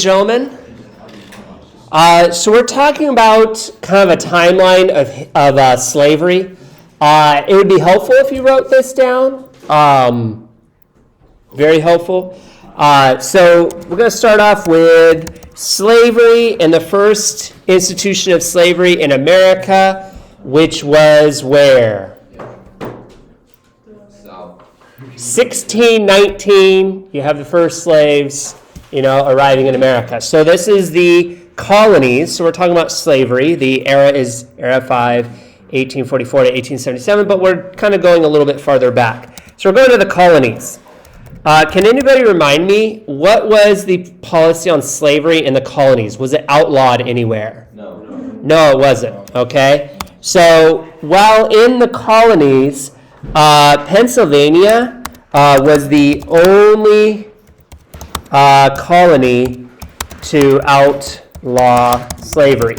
Gentlemen, so we're talking about kind of a timeline of slavery. It would be helpful if you wrote this down. Very helpful. So we're going to start off with slavery and the first institution of slavery in America, which was where? 1619. You have the first slaves, arriving in America. So this is the colonies. So we're talking about slavery. The era is era 5, 1844 to 1877, but we're kind of going a little bit farther back. So we're going to the colonies. Can anybody remind me, what was the policy on slavery in the colonies? Was it outlawed anywhere? No, it wasn't. Okay. So while in the colonies, Pennsylvania was the only colony to outlaw slavery.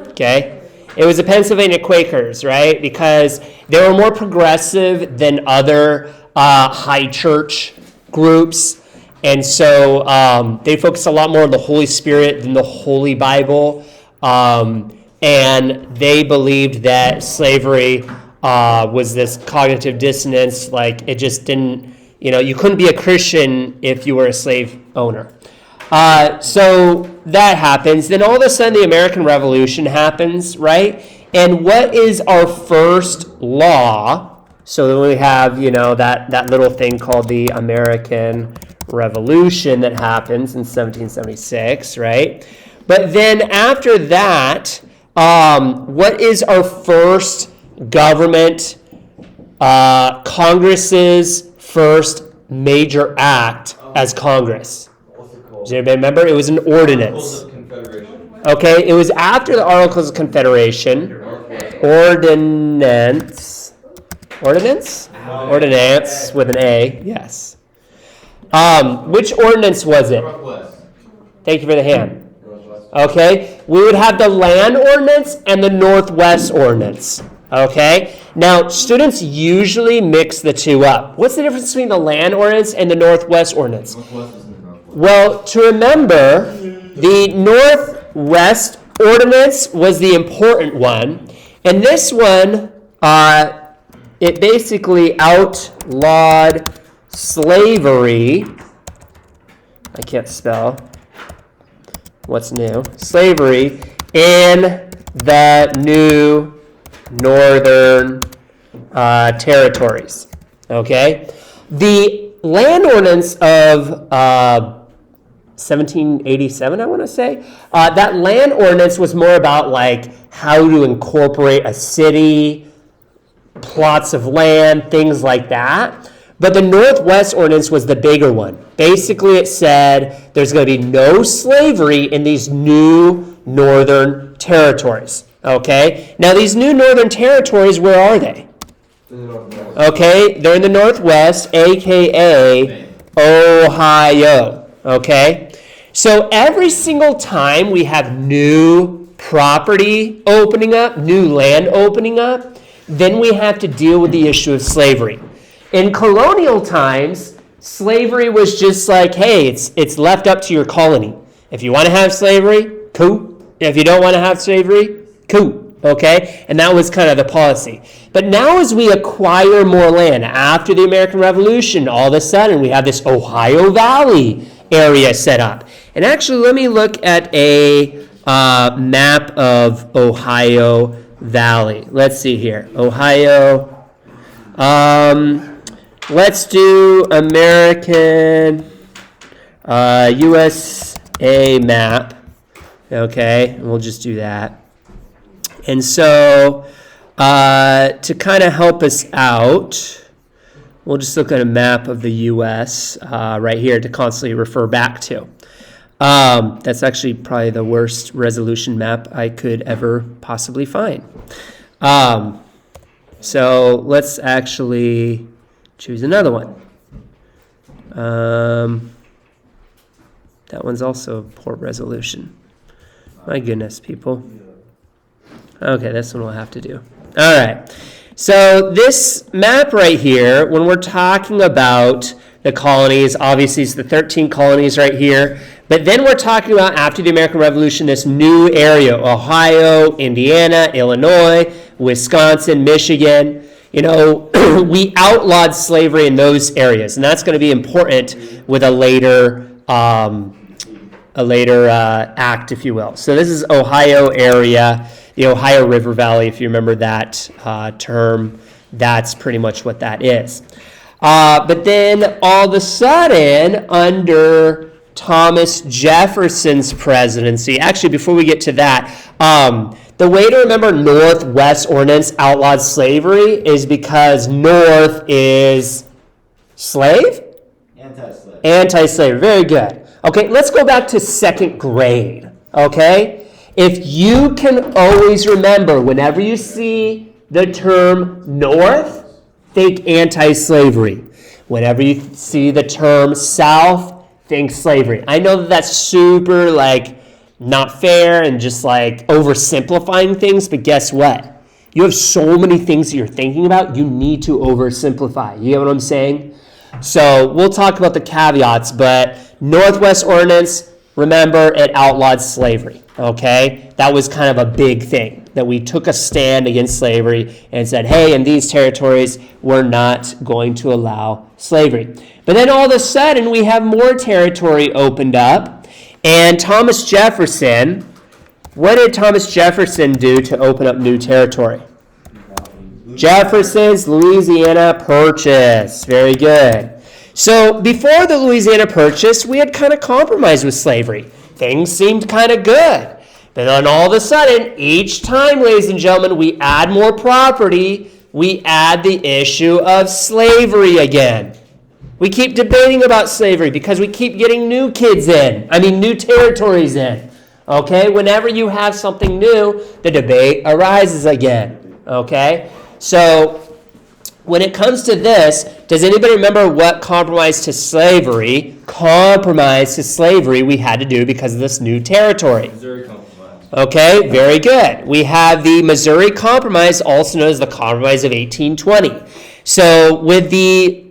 Okay. It was the Pennsylvania Quakers, right? Because they were more progressive than other high church groups, and so they focused a lot more on the Holy Spirit than the Holy Bible, and they believed that slavery was this cognitive dissonance, like it just didn't, you couldn't be a Christian if you were a slave owner. So that happens. Then all of a sudden the American Revolution happens, right? And what is our first law? So then we have, that little thing called the American Revolution that happens in 1776, right? But then after that, what is our first government, Congress's first major act as Congress? Does anybody remember? It was an ordinance. Okay, it was after the Articles of Confederation. Ordinance with an A, yes. Which ordinance was it? Thank you for the hand. Okay, we would have the land ordinance and the Northwest ordinance. Okay, now students usually mix the two up. What's the difference between the land ordinance and the Northwest ordinance? Well, to remember, the Northwest ordinance was the important one, and this one, it basically outlawed slavery. I can't spell. What's new? Slavery in the new northern territories. Okay? The land ordinance of 1787, I want to say. That land ordinance was more about like how to incorporate a city, plots of land, things like that. But the Northwest ordinance was the bigger one. Basically, it said there's going to be no slavery in these new northern territories. Okay? Now, these new northern territories, where are they? Okay, they're in the Northwest, a.k.a. Ohio. Okay? So every single time we have new property opening up, new land opening up, then we have to deal with the issue of slavery. In colonial times, slavery was just like, hey, it's left up to your colony. If you want to have slavery, cool. If you don't want to have slavery, cool. Okay? And that was kind of the policy. But now as we acquire more land, after the American Revolution, all of a sudden we have this Ohio Valley area set up. And actually, let me look at a map of Ohio Valley. Let's see here. Ohio. Let's do American USA map. Okay, and we'll just do that. And so to kind of help us out, we'll just look at a map of the U.S. Right here to constantly refer back to. That's actually probably the worst resolution map I could ever possibly find. So let's actually choose another one. That one's also a poor resolution. My goodness, people. Okay, this one we'll have to do. All right. So this map right here, when we're talking about the colonies. Obviously, it's the 13 colonies right here. But then we're talking about, after the American Revolution, this new area: Ohio, Indiana, Illinois, Wisconsin, Michigan. We outlawed slavery in those areas, and that's going to be important with a later act, if you will. So this is Ohio area, the Ohio River Valley, if you remember that term. That's pretty much what that is. But then all of a sudden, under Thomas Jefferson's presidency, actually, before we get to that, the way to remember Northwest Ordinance outlawed slavery is because North is slave? Anti-slave. Anti-slave. Very good. Okay, let's go back to second grade. Okay? If you can always remember, whenever you see the term North, think anti-slavery. Whenever you see the term South, think slavery. I know that that's super, not fair and just oversimplifying things, but guess what? You have so many things that you're thinking about, you need to oversimplify. You get what I'm saying? So we'll talk about the caveats, but Northwest Ordinance, remember, it outlawed slavery, okay? That was kind of a big thing, that we took a stand against slavery and said, hey, in these territories, we're not going to allow slavery. But then all of a sudden, we have more territory opened up. And Thomas Jefferson, what did Thomas Jefferson do to open up new territory? Jefferson's Louisiana Purchase. Very good. So before the Louisiana Purchase, we had kind of compromised with slavery. Things seemed kind of good. But then all of a sudden, each time, ladies and gentlemen, we add more property, we add the issue of slavery again. We keep debating about slavery because we keep getting new territories in. Okay? Whenever you have something new, the debate arises again. Okay? So, when it comes to this, does anybody remember what compromise to slavery we had to do because of this new territory? Missouri Compromise. Okay, very good. We have the Missouri Compromise, also known as the Compromise of 1820. So, with the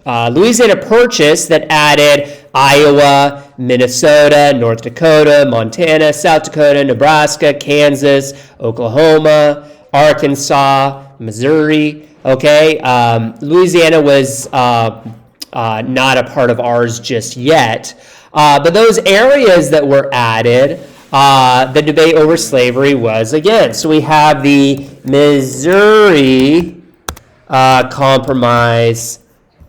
Louisiana Purchase that added Iowa, Minnesota, North Dakota, Montana, South Dakota, Nebraska, Kansas, Oklahoma, Arkansas, Missouri. Okay, Louisiana was not a part of ours just yet. But those areas that were added, the debate over slavery was again. So we have the Missouri Compromise.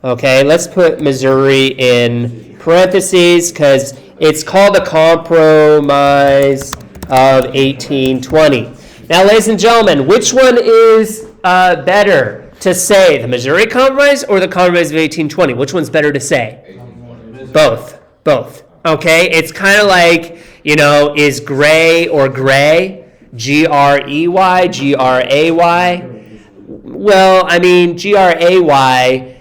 Okay, let's put Missouri in parentheses because it's called the Compromise of 1820. Now, ladies and gentlemen, which one is better to say, the Missouri Compromise or the Compromise of 1820? Which one's better to say? Both. Okay, it's kind of like, is gray or gray? G-R-E-Y, G-R-A-Y? Well, I mean, G-R-A-Y,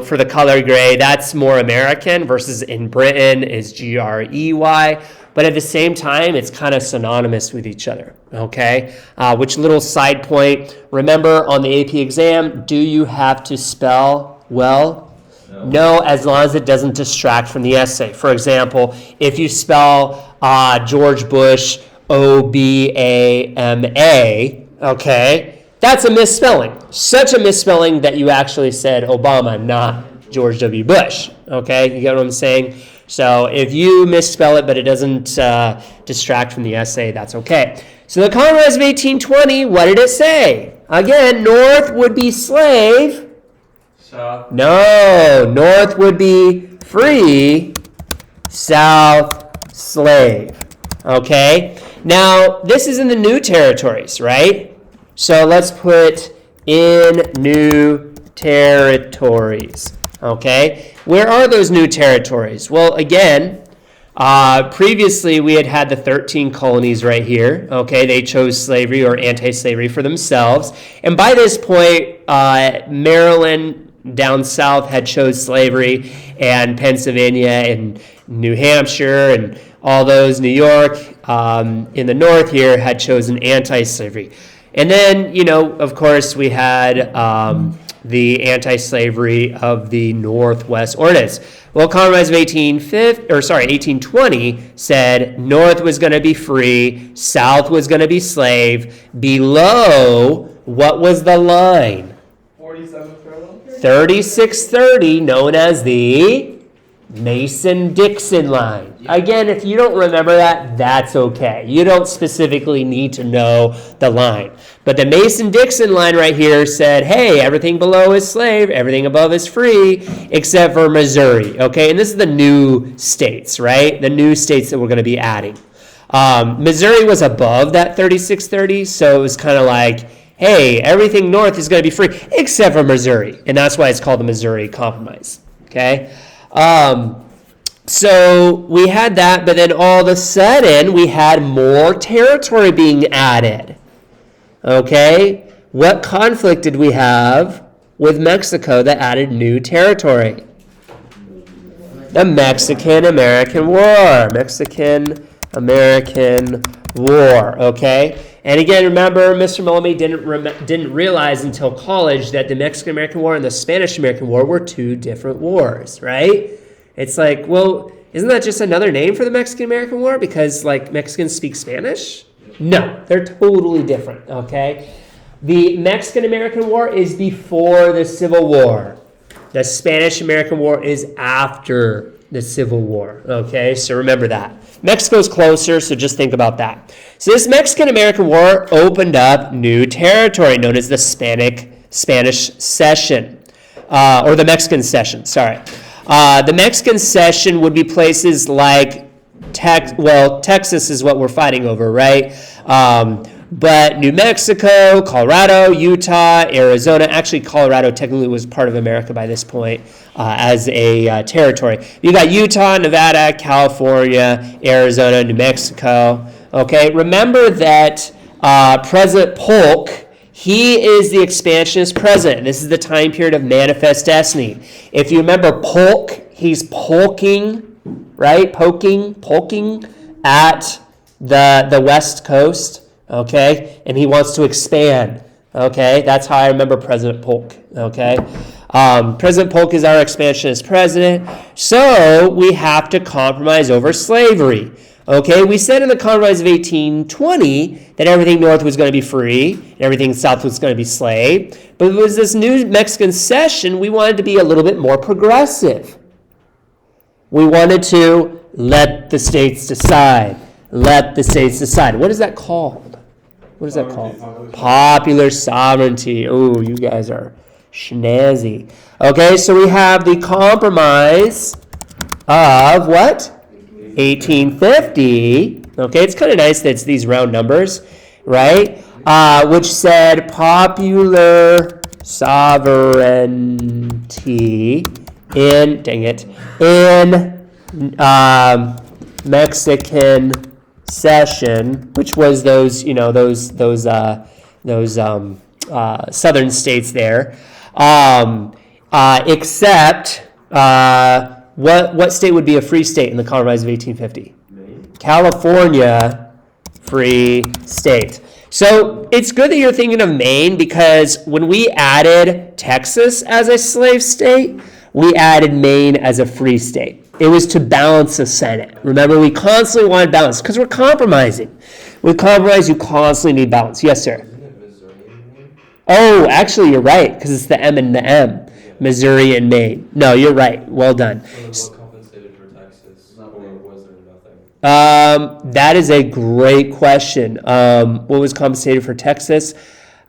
for the color gray, that's more American versus in Britain is G-R-E-Y. But at the same time, it's kind of synonymous with each other, okay? Which little side point, remember on the AP exam, do you have to spell well? No, as long as it doesn't distract from the essay. For example, if you spell George Bush O-B-A-M-A, okay, that's a misspelling. Such a misspelling that you actually said Obama, not George W. Bush, okay? You get what I'm saying? So if you misspell it, but it doesn't distract from the essay, that's okay. So the Compromise of 1820, what did it say? Again, North would be slave. South. No, North would be free. South, slave. Okay? Now, this is in the new territories, right? So let's put in new territories. Okay? Where are those new territories? Well, again, previously we had the 13 colonies right here. Okay, they chose slavery or anti-slavery for themselves. And by this point, Maryland down south had chose slavery, and Pennsylvania and New Hampshire and all those, New York in the north here had chosen anti-slavery. And then, of course, we had the anti-slavery of the Northwest Ordinance. Well, Compromise of 1820 said North was going to be free, South was going to be slave. Below, what was the line? 3630, known as the Mason-Dixon line. Again, if you don't remember that, that's okay. You don't specifically need to know the line. But the Mason-Dixon line right here said, hey, everything below is slave, everything above is free, except for Missouri. Okay, and this is the new states, right? The new states that we're going to be adding. Missouri was above that 3630, so it was kind of like, hey, everything north is going to be free, except for Missouri. And that's why it's called the Missouri Compromise. Okay? So we had that, but then all of a sudden we had more territory being added. Okay? What conflict did we have with Mexico that added new territory? The Mexican-American War. Mexican-American War. Okay? And again, remember, Mr. Maloney didn't realize until college that the Mexican-American War and the Spanish-American War were two different wars, right? It's like, well, isn't that just another name for the Mexican-American War because, like, Mexicans speak Spanish? No, they're totally different, okay? The Mexican-American War is before the Civil War. The Spanish-American War is after the Civil War, okay? So remember that. Mexico's closer, so just think about that. So this Mexican-American War opened up new territory known as the Spanish Cession, or the Mexican Cession, sorry. The Mexican Cession would be places like Texas is what we're fighting over, right? But New Mexico, Colorado, Utah, Arizona. Actually, Colorado technically was part of America by this point as a territory. You got Utah, Nevada, California, Arizona, New Mexico. Okay, remember that President Polk, he is the expansionist president. This is the time period of Manifest Destiny. If you remember Polk, he's polking, right? Polking at the West Coast, okay? And he wants to expand, okay? That's how I remember President Polk, okay? President Polk is our expansionist president, so we have to compromise over slavery. Okay, we said in the Compromise of 1820 that everything north was going to be free and everything south was going to be slave. But it was this new Mexican Cession, we wanted to be a little bit more progressive. We wanted to let the states decide. Let the states decide. What is that called? What is that called? Popular sovereignty. Oh, you guys are snazzy. Okay, so we have the Compromise of what? 1850, okay, it's kind of nice that it's these round numbers, right? Which said popular sovereignty in Mexican Cession, which was those southern states there, except. What state would be a free state in the Compromise of 1850? Maine. California, free state. So it's good that you're thinking of Maine because when we added Texas as a slave state, we added Maine as a free state. It was to balance the Senate. Remember, we constantly wanted balance because we're compromising. With compromise, you constantly need balance. Yes, sir? Isn't it Missouri and Maine? Oh, actually, you're right because it's the M and the M. Missouri and Maine. No, you're right. Well done. So what compensated for Texas, or was there nothing? That is a great question. What was compensated for Texas?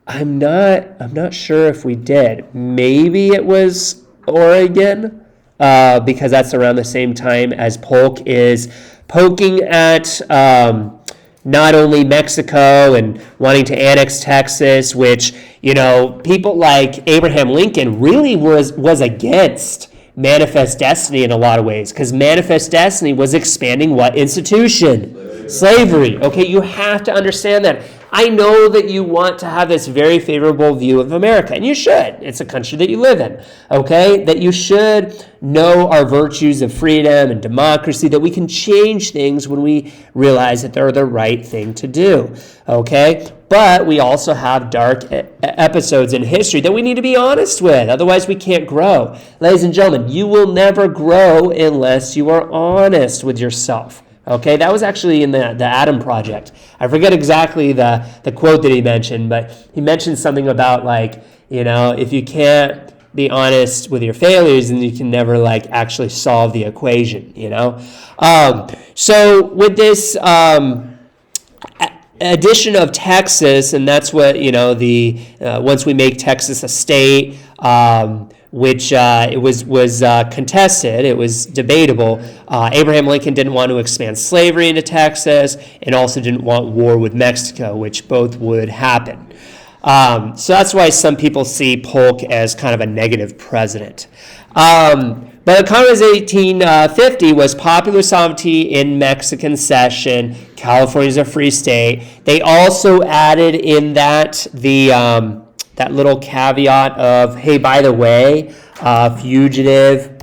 I'm not sure if we did. Maybe it was Oregon, because that's around the same time as Polk is poking at not only Mexico and wanting to annex Texas, which, people like Abraham Lincoln really was against Manifest Destiny in a lot of ways, because Manifest Destiny was expanding what institution? Slavery. Okay, you have to understand that. I know that you want to have this very favorable view of America, and you should. It's a country that you live in, okay? That you should know our virtues of freedom and democracy, that we can change things when we realize that they're the right thing to do, okay? But we also have dark episodes in history that we need to be honest with. Otherwise, we can't grow. Ladies and gentlemen, you will never grow unless you are honest with yourself. Okay, that was actually in the Adam Project. I forget exactly the quote that he mentioned, but he mentioned something about if you can't be honest with your failures, then you can never actually solve the equation, So with this addition of Texas, and that's what, once we make Texas a state, which it was contested, it was debatable. Abraham Lincoln didn't want to expand slavery into Texas and also didn't want war with Mexico, which both would happen. So that's why some people see Polk as kind of a negative president. But the Congress of 1850 was popular sovereignty in Mexican cession. California is a free state. They also added in that that little caveat of, hey, by the way, Fugitive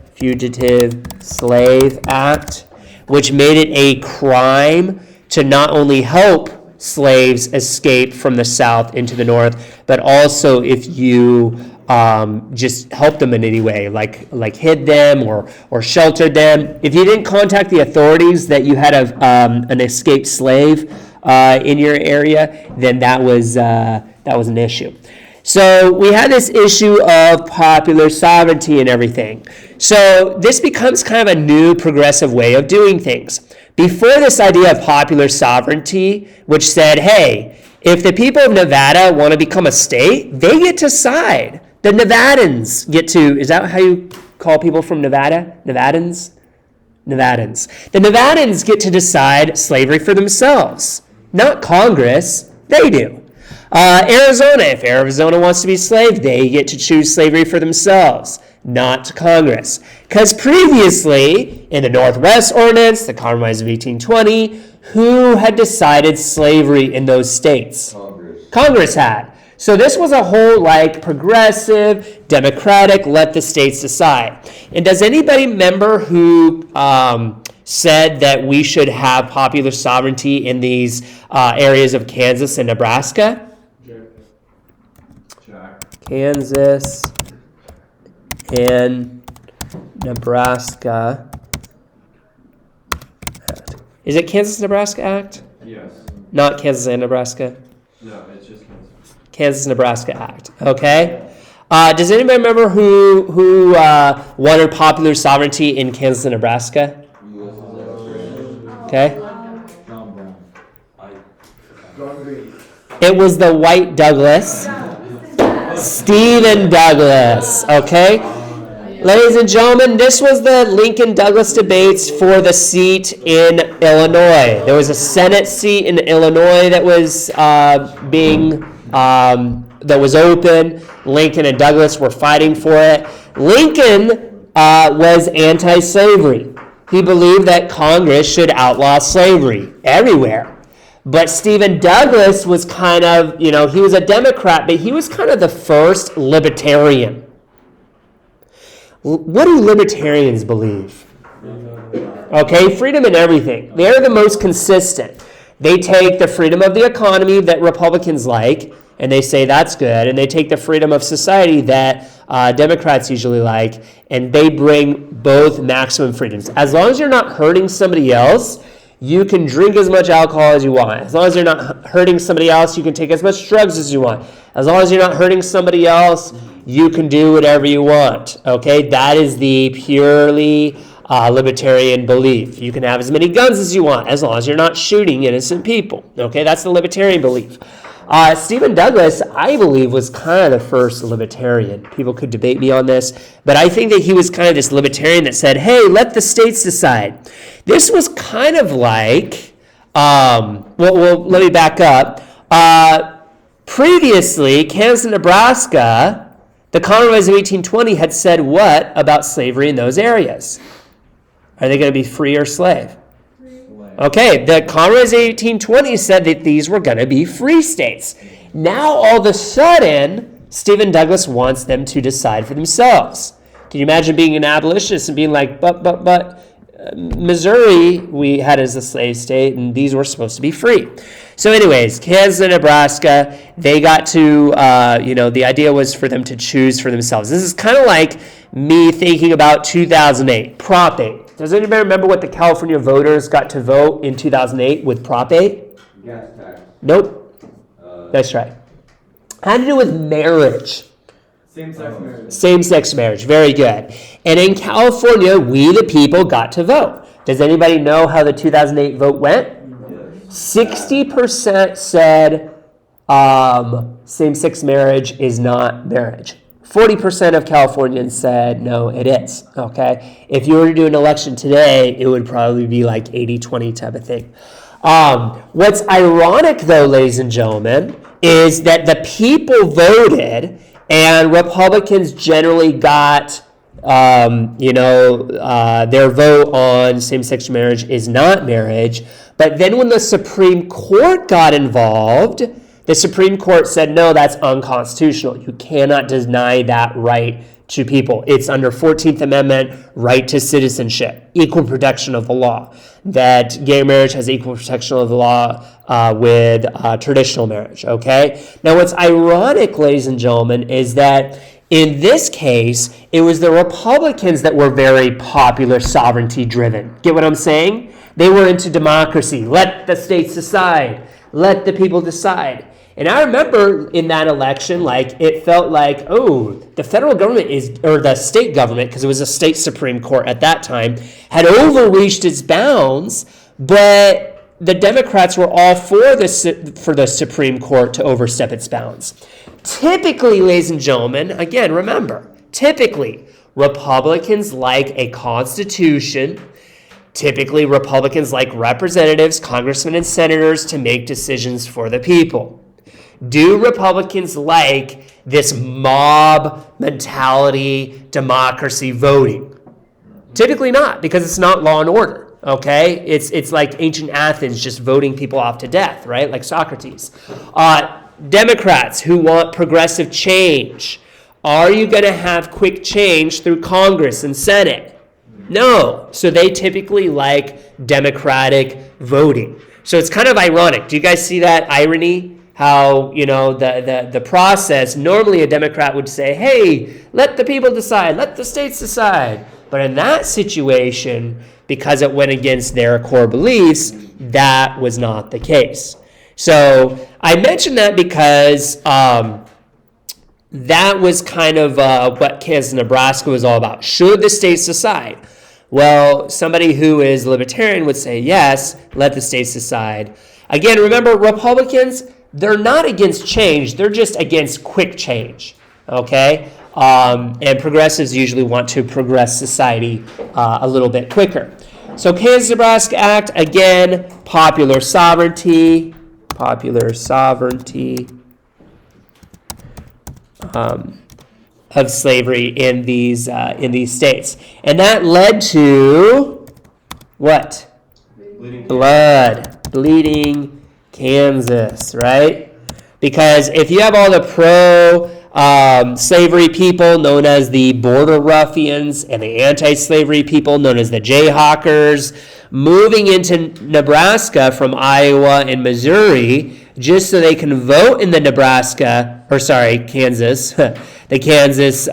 Slave Act, which made it a crime to not only help slaves escape from the South into the North, but also if you just helped them in any way, like hid them or sheltered them. If you didn't contact the authorities that you had an escaped slave in your area, then that was an issue. So we had this issue of popular sovereignty and everything. So this becomes kind of a new progressive way of doing things. Before this idea of popular sovereignty, which said, hey, if the people of Nevada want to become a state, they get to decide. The Nevadans get to, is that how you call people from Nevada? Nevadans. The Nevadans get to decide slavery for themselves. Not Congress, they do. Arizona, if Arizona wants to be slave, they get to choose slavery for themselves, not Congress. Because previously, in the Northwest Ordinance, the Compromise of 1820, who had decided slavery in those states? Congress had. So this was a whole progressive, democratic, let the states decide. And does anybody remember who said that we should have popular sovereignty in these areas of Kansas and Nebraska? Kansas and Nebraska. Is it Kansas-Nebraska Act? Yes. Not Kansas and Nebraska? No, it's just Kansas. Kansas-Nebraska Act. Okay. Does anybody remember who wanted popular sovereignty in Kansas and Nebraska? Okay. John Brown. John Green. It was the White Douglas. Stephen Douglas. Okay. Ladies and gentlemen, this was the Lincoln-Douglas debates for the seat in Illinois. There was a Senate seat in Illinois that was that was open. Lincoln and Douglas were fighting for it. Lincoln was anti-slavery. He believed that Congress should outlaw slavery everywhere. But Stephen Douglas was kind of, he was a Democrat, but he was kind of the first libertarian. What do libertarians believe? Okay, freedom in everything. They're the most consistent. They take the freedom of the economy that Republicans like, and they say that's good, and they take the freedom of society that Democrats usually like, and they bring both maximum freedoms. As long as you're not hurting somebody else, you can drink as much alcohol as you want. As long as you're not hurting somebody else, you can take as much drugs as you want. As long as you're not hurting somebody else, you can do whatever you want. Okay, that is the purely libertarian belief. You can have as many guns as you want, as long as you're not shooting innocent people. Okay, that's the libertarian belief. Stephen Douglas, I believe, was kind of the first libertarian. People could debate me on this, but I think that he was kind of this libertarian that said, hey, let the states decide. This was kind of like, well, let me back up. Previously, Kansas and Nebraska, the Compromise of 1820 had said what about slavery in those areas? Are they going to be free or slave? Okay, the Congress of 1820 said that these were going to be free states. Now, all of a sudden, Stephen Douglas wants them to decide for themselves. Can you imagine being an abolitionist and being like, but, Missouri we had as a slave state, and these were supposed to be free. So anyways, Kansas and Nebraska, they got to, the idea was for them to choose for themselves. This is kind of like me thinking about 2008, Prop 8. Does anybody remember what the California voters got to vote in 2008 with Prop 8? Gas tax. Nope. That's right. Had to do with marriage. Same-sex marriage. Same-sex marriage. Very good. And in California, we the people got to vote. Does anybody know how the 2008 vote went? 60% said same-sex marriage is not marriage. 40% of Californians said, no, it is, okay? If you were to do an election today, it would probably be like 80-20 type of thing. What's ironic, though, ladies and gentlemen, is that the people voted, and Republicans generally got, their vote on same-sex marriage is not marriage. But then when the Supreme Court got involved, the Supreme Court said, no, that's unconstitutional. You cannot deny that right to people. It's under 14th Amendment, right to citizenship, equal protection of the law. That gay marriage has equal protection of the law with traditional marriage, okay? Now, what's ironic, ladies and gentlemen, is that in this case, it was the Republicans that were very popular sovereignty driven. Get what I'm saying? They were into democracy. Let the states decide. Let the people decide. And I remember in that election, it felt like, the federal government or the state government, because it was a state Supreme Court at that time, had overreached its bounds, but the Democrats were all for the Supreme Court to overstep its bounds. Typically, ladies and gentlemen, again, remember, typically, Republicans like a constitution. Typically, Republicans like representatives, congressmen, and senators to make decisions for the people. Do Republicans like this mob mentality, democracy voting? Typically not, because it's not law and order, okay? It's like ancient Athens just voting people off to death, right? Like Socrates. Democrats who want progressive change. Are you going to have quick change through Congress and Senate? No. So they typically like democratic voting. So it's kind of ironic. Do you guys see that irony? How, the process, normally a Democrat would say, hey, let the people decide, let the states decide. But in that situation, because it went against their core beliefs, that was not the case. So I mentioned that because that was kind of what Kansas and Nebraska was all about. Should the states decide? Well, somebody who is libertarian would say, yes, let the states decide. Again, remember, Republicans, they're not against change. They're just against quick change, okay? And progressives usually want to progress society a little bit quicker. So Kansas-Nebraska Act, again, popular sovereignty of slavery in these states. And that led to what? Bleeding Kansas, right? Because if you have all the pro-slavery people known as the border ruffians and the anti-slavery people known as the Jayhawkers moving into Nebraska from Iowa and Missouri just so they can vote in the Kansas, the Kansas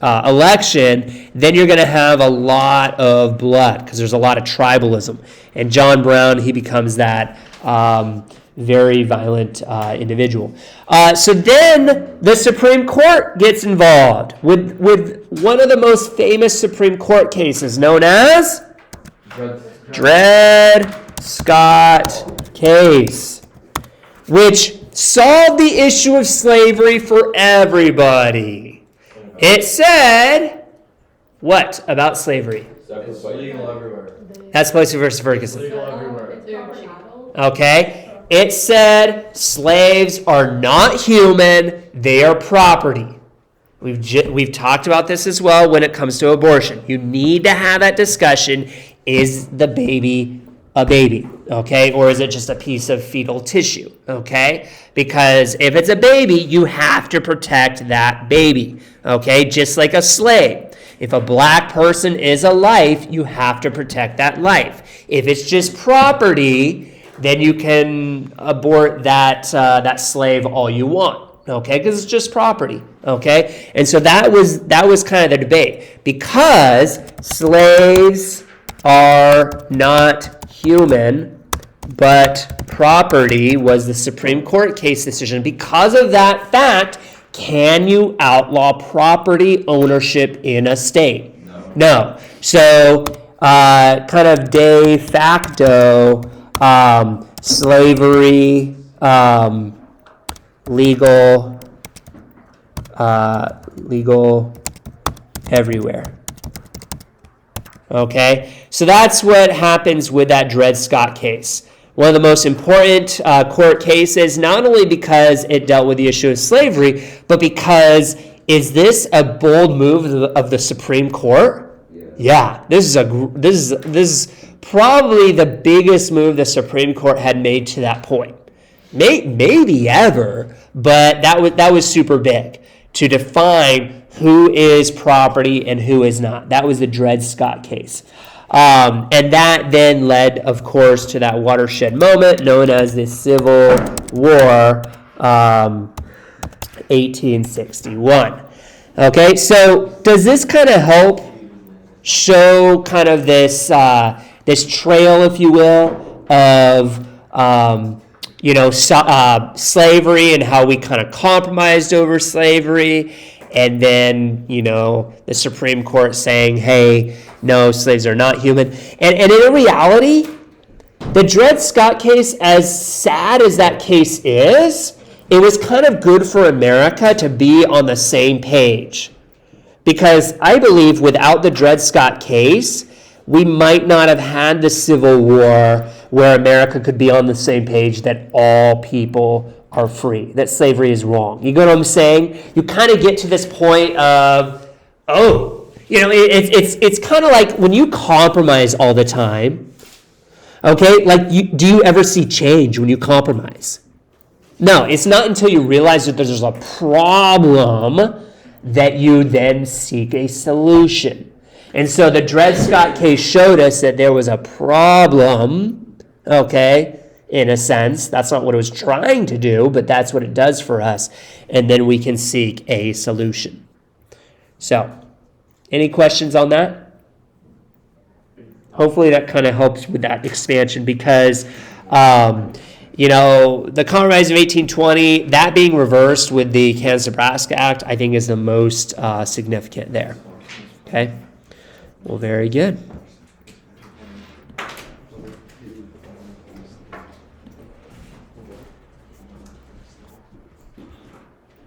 election, then you're going to have a lot of blood because there's a lot of tribalism. And John Brown, he becomes that very violent individual. So then the Supreme Court gets involved with one of the most famous Supreme Court cases known as Dred Scott case, which solved the issue of slavery for everybody. It said, what about slavery? It's legal everywhere. That's Plessy versus Ferguson. Legal everywhere. Okay? It said slaves are not human, they are property. We've talked about this as well when it comes to abortion. You need to have that discussion. Is the baby a baby, okay? Or is it just a piece of fetal tissue, okay? Because if it's a baby, you have to protect that baby, okay? Just like a slave. If a black person is a life, you have to protect that life. If it's just property, then you can abort that slave all you want, okay? Because it's just property, okay? And so that was kind of the debate. Because slaves are not human, but property was the Supreme Court case decision. Because of that fact, can you outlaw property ownership in a state? No. So, kind of de facto, slavery, legal everywhere. Okay, so that's what happens with that Dred Scott case. One of the most important court cases, not only because it dealt with the issue of slavery, but because is this a bold move of the Supreme Court? Yeah, this is probably the biggest move the Supreme Court had made to that point, maybe ever. But that was super big to define who is property and who is not. That was the Dred Scott case. And that then led, of course, to that watershed moment known as the Civil War, 1861. Okay, so does this kind of help show kind of this trail, if you will, of slavery and how we kind of compromised over slavery, and then the Supreme Court saying, hey, no, slaves are not human. And in reality, the Dred Scott case, as sad as that case is, it was kind of good for America to be on the same page. Because I believe without the Dred Scott case, we might not have had the Civil War where America could be on the same page that all people are free, that slavery is wrong. You get what I'm saying? You kind of get to this point of, it's kind of like when you compromise all the time, okay? Like, do you ever see change when you compromise? No, it's not until you realize that there's a problem that you then seek a solution. And so the Dred Scott case showed us that there was a problem, okay, in a sense. That's not what it was trying to do, but that's what it does for us. And then we can seek a solution. So, any questions on that? Hopefully that kind of helps with that expansion because, the Compromise of 1820, that being reversed with the Kansas-Nebraska Act, I think is the most significant there. Okay? Well, very good.